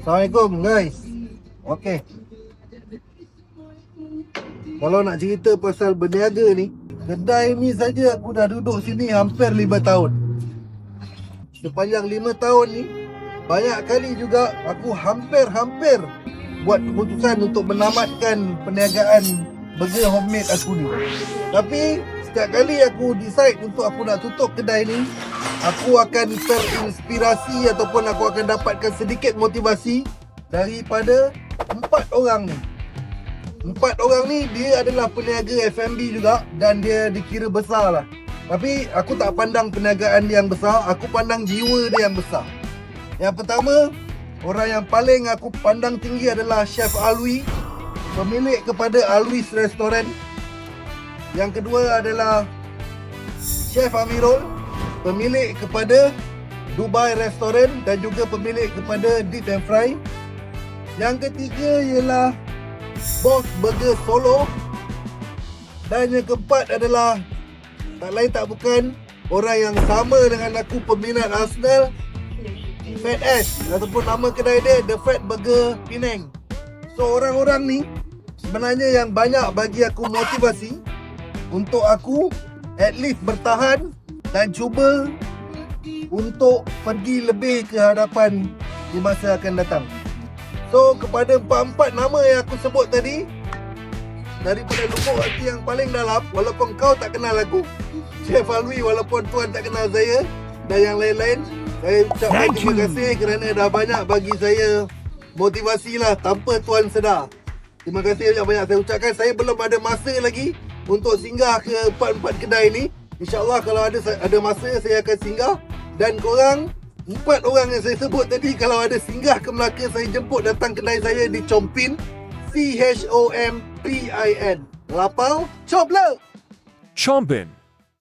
Assalamualaikum guys. Okey. Kalau nak cerita pasal berniaga ni, kedai ni saja aku dah duduk sini hampir 5 tahun. Sepanjang 5 tahun ni, banyak kali juga aku hampir buat keputusan untuk menamatkan perniagaan burger homemade aku ni. Tapi setiap kali aku decide untuk aku nak tutup kedai ni, aku akan terinspirasi ataupun aku akan dapatkan sedikit motivasi daripada 4 orang ni. 4 orang ni dia adalah peniaga F&B juga dan dia dikira besar lah. Tapi aku tak pandang perniagaan dia yang besar, aku pandang jiwa dia yang besar. Yang pertama, orang yang paling aku pandang tinggi adalah Chef Alwi, pemilik kepada Alwi's Restaurant. Yang kedua adalah Chef Amirul, pemilik kepada Dubai Restaurant dan juga pemilik kepada Deep and Fry. Yang ketiga ialah Boss Burger Solo. Dan yang keempat adalah tak lain tak bukan orang yang sama dengan aku, peminat Arsenal, Fat Ash, ataupun nama kedai dia The Fat Burger Penang. So orang-orang ni sebenarnya yang banyak bagi aku motivasi untuk aku at least bertahan dan cuba untuk pergi lebih ke hadapan di masa akan datang. So kepada 4 nama yang aku sebut tadi, daripada lubuk hati yang paling dalam, walaupun kau tak kenal aku, Chef Alwi, walaupun tuan tak kenal saya, dan yang lain-lain, saya ucapkan terima kasih kerana dah banyak bagi saya motivasi lah tanpa tuan sedar. Terima kasih banyak-banyak saya ucapkan. Saya belum ada masa lagi untuk singgah ke 4 kedai ni. InsyaAllah kalau ada masa saya akan singgah. Dan korang 4 orang yang saya sebut tadi, kalau ada singgah ke Melaka, saya jemput datang kedai saya di Chompin, Chompin. Lapau, Chop le! Chompin.